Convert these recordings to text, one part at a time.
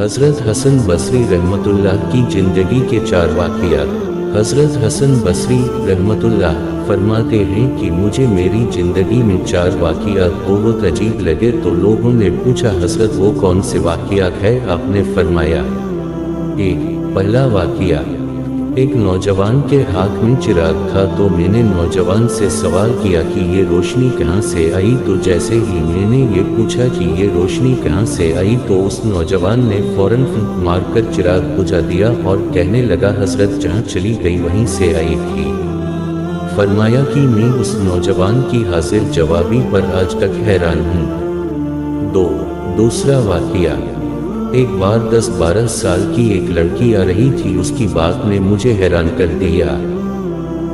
हज़रत हसन बसरी रहमतुल्लाह की ज़िंदगी के 4 वाक़ियात। हज़रत हसन बसरी रहमतुल्लाह फरमाते हैं कि मुझे मेरी ज़िंदगी में 4 वाक़ियात बहुत अजीब लगे, तो लोगों ने पूछा हज़रत वो कौन से वाक़ियात है? आपने फरमाया, पहला वाक़िया, एक नौजवान के हाथ में चिराग था, तो मैंने नौजवान से सवाल किया कि ये रोशनी कहाँ से आई? तो जैसे ही मैंने ये पूछा कि ये रोशनी कहाँ से आई, तो उस नौजवान ने फौरन फूंक मारकर चिराग बुझा दिया और कहने लगा, हज़रत जहाँ चली गई वहीं से आई थी। फरमाया कि मैं उस नौजवान की हाजिर जवाबी पर आज तक हैरान हूँ। दूसरा वाक़िया, एक बार 10-12 साल की एक लड़की आ रही थी, उसकी बात ने मुझे हैरान कर दिया।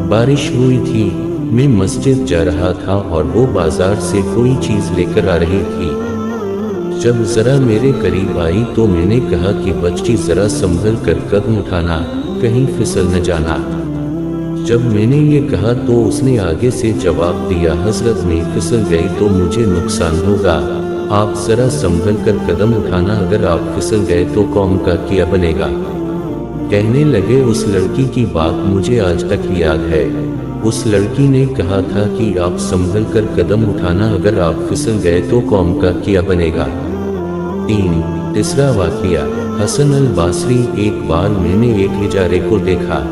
बारिश हुई थी, मैं मस्जिद जा रहा था और वो बाजार से कोई चीज़ लेकर आ रही थी। जब ज़रा मेरे करीब आई तो मैंने कहा कि बच्ची ज़रा संभल कर कदम उठाना, कहीं फिसल न जाना। जब मैंने ये कहा तो उसने आगे से जवाब दिया, हज़रत मैं फिसल गई तो मुझे नुकसान होगा, आप ज़रा संभल कर कदम उठाना, अगर आप फिसल गए तो कौम का क्या बनेगा। कहने लगे, उस लड़की की बात मुझे आज तक याद है। उस लड़की ने कहा था कि आप संभल कर कदम उठाना, अगर आप फिसल गए तो कौम का क्या बनेगा। तीसरा वाक़िया, हसन अल बासरी, एक बार मैंने एक हिजारे को देखा।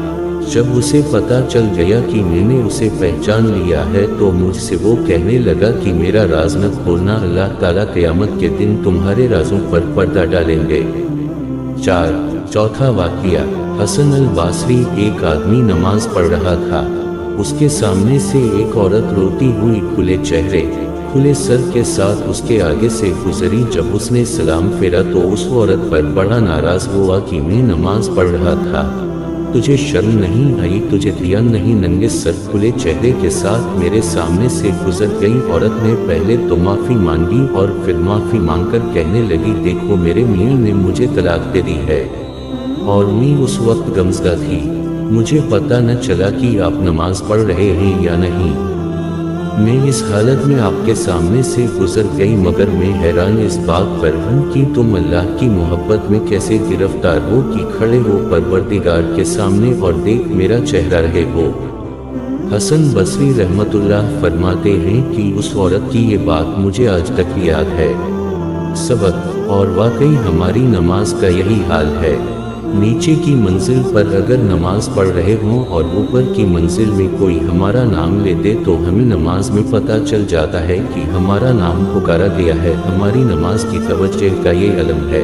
जब उसे पता चल गया कि मैंने उसे पहचान लिया है तो मुझसे वो कहने लगा कि मेरा राज न खोलना, अल्लाह ताला क़यामत के दिन तुम्हारे राजों पर पर्दा डालेंगे। चौथा वाक़िया, हसन अल बासरी, एक आदमी नमाज पढ़ रहा था, उसके सामने से एक औरत रोती हुई खुले चेहरे खुले सर के साथ उसके आगे से गुजरी। जब उसने सलाम फेरा तो उस औरत पर बड़ा नाराज़ हुआ कि मैं नमाज पढ़ रहा था, तुझे शर्म नहीं आई, तुझे ध्यान नहीं, नंगे सर खुले चेहरे के साथ मेरे सामने से गुजर गई। औरत ने पहले तो माफ़ी मांगी और फिर माफ़ी मांगकर कहने लगी, देखो मेरे मियाँ ने मुझे तलाक दे दी है और मैं उस वक्त गमज़दा थी, मुझे पता न चला कि आप नमाज पढ़ रहे हैं या नहीं। मैं इस हालत में आपके सामने से गुजर गई, मगर मैं हैरान इस बात पर हूँ कि तुम अल्लाह की मोहब्बत में कैसे गिरफ्तार हो कि खड़े हो परवरदिगार के सामने और देख मेरा चेहरा रहे हो। हसन बसरी रहमतुल्लाह फरमाते हैं कि उस औरत की ये बात मुझे आज तक याद है। सबक, और वाकई हमारी नमाज का यही हाल है। नीचे की मंजिल पर अगर नमाज पढ़ रहे हों और ऊपर की मंजिल में कोई हमारा नाम ले दे तो हमें नमाज में पता चल जाता है कि हमारा नाम पुकारा गया है। हमारी नमाज की तवज्जो का ये अलम है।